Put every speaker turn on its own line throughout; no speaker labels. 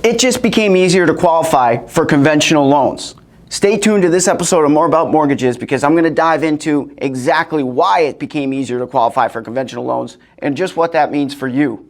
It just became easier to qualify for conventional loans. Stay tuned to this episode of More About Mortgages because I'm going to dive into exactly why it became easier to qualify for conventional loans and just what that means for you.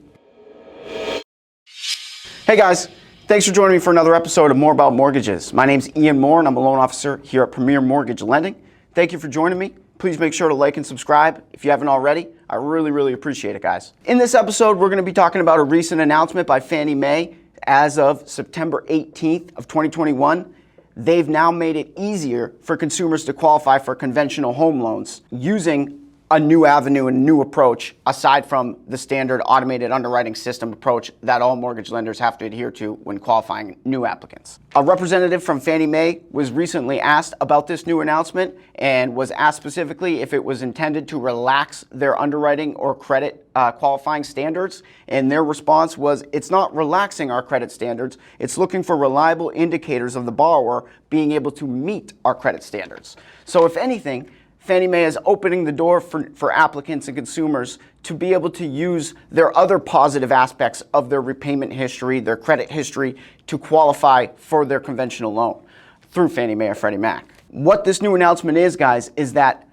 Hey guys, thanks for joining me for another episode of More About Mortgages. My name's Ian Moore and I'm a loan officer here at Premier Mortgage Lending. Thank you for joining me. Please make sure to like and subscribe if you haven't already. I really appreciate it, guys. In this episode, we're going to be talking about a recent announcement by Fannie Mae. As of September 18th of 2021, they've now made it easier for consumers to qualify for conventional home loans using a new avenue and new approach aside from the standard automated underwriting system approach that all mortgage lenders have to adhere to when qualifying new applicants. A representative from Fannie Mae was recently asked about this new announcement and was asked specifically if it was intended to relax their underwriting or credit qualifying standards, and their response was, it's not relaxing our credit standards, it's looking for reliable indicators of the borrower being able to meet our credit standards. So if anything, Fannie Mae is opening the door for applicants and consumers to be able to use their other positive aspects of their repayment history, their credit history, to qualify for their conventional loan through Fannie Mae or Freddie Mac. What this new announcement is, guys, is that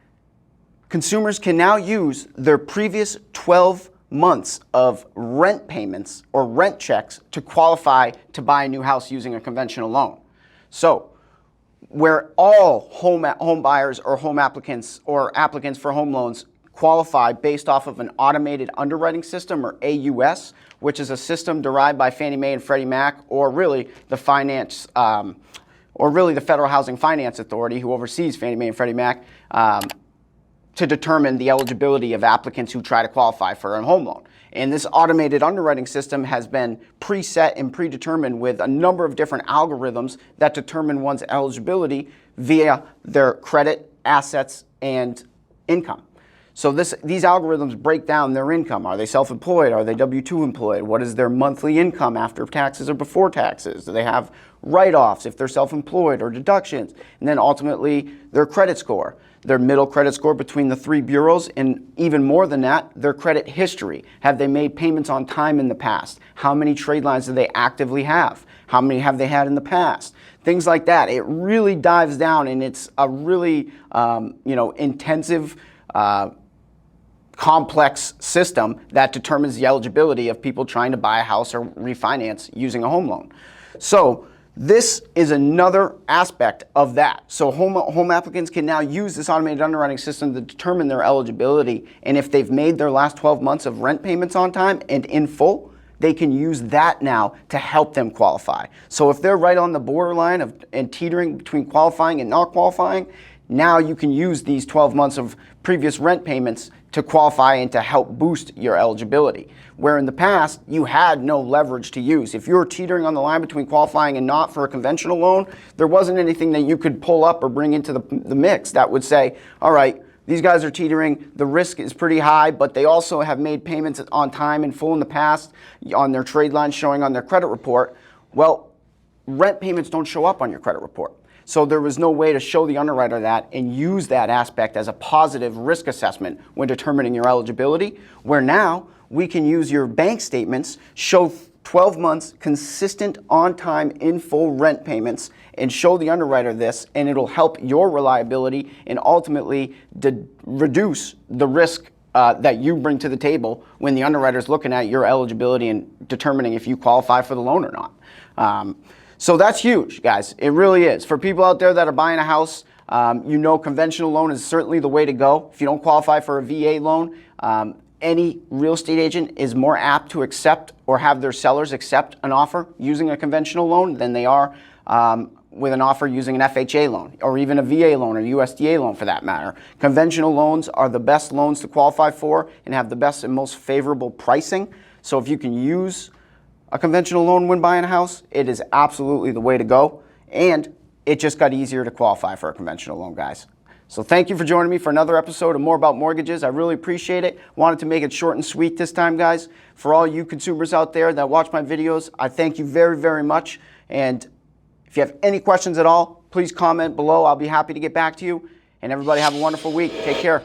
consumers can now use their previous 12 months of rent payments or rent checks to qualify to buy a new house using a conventional loan. So, where all home buyers or home applicants or applicants for home loans qualify based off of an automated underwriting system or AUS, which is a system derived by Fannie Mae and Freddie Mac, or really the Federal Housing Finance Authority, who oversees Fannie Mae and Freddie Mac, to determine the eligibility of applicants who try to qualify for a home loan. And this automated underwriting system has been preset and predetermined with a number of different algorithms that determine one's eligibility via their credit, assets, and income. So these algorithms break down their income. Are they self-employed? Are they W-2 employed? What is their monthly income after taxes or before taxes? Do they have write-offs if they're self-employed or deductions? And then ultimately their credit score. Their middle credit score between the three bureaus, and even more than that, their credit history. Have they made payments on time in the past? How many trade lines do they actively have? How many have they had in the past? Things like that. It really dives down, and it's a really intensive, complex system that determines the eligibility of people trying to buy a house or refinance using a home loan. So this is another aspect of that. So home applicants can now use this automated underwriting system to determine their eligibility, and if they've made their last 12 months of rent payments on time and in full, they can use that now to help them qualify. So if they're right on the borderline and teetering between qualifying and not qualifying, now you can use these 12 months of previous rent payments to qualify and to help boost your eligibility. Where in the past, you had no leverage to use. If you were teetering on the line between qualifying and not for a conventional loan, there wasn't anything that you could pull up or bring into the mix that would say, all right, these guys are teetering, the risk is pretty high, but they also have made payments on time in full in the past on their trade line showing on their credit report. Well, rent payments don't show up on your credit report. So there was no way to show the underwriter that and use that aspect as a positive risk assessment when determining your eligibility, where now we can use your bank statements, show 12 months consistent on-time in full rent payments, and show the underwriter this, and it'll help your reliability and ultimately reduce the risk that you bring to the table when the underwriter is looking at your eligibility and determining if you qualify for the loan or not. So that's huge, guys. It really is. For people out there that are buying a house, conventional loan is certainly the way to go. If you don't qualify for a VA loan, any real estate agent is more apt to accept or have their sellers accept an offer using a conventional loan than they are with an offer using an FHA loan or even a VA loan or USDA loan for that matter. Conventional loans are the best loans to qualify for and have the best and most favorable pricing. So if you can use a conventional loan when buying a house, it is absolutely the way to go, and it just got easier to qualify for a conventional loan, guys. So thank you for joining me for another episode of More About Mortgages. I really appreciate it. Wanted to make it short and sweet this time, guys. For all you consumers out there that watch my videos, I thank you very much. And if you have any questions at all, please comment below. I'll be happy to get back to you. And everybody have a wonderful week. Take care.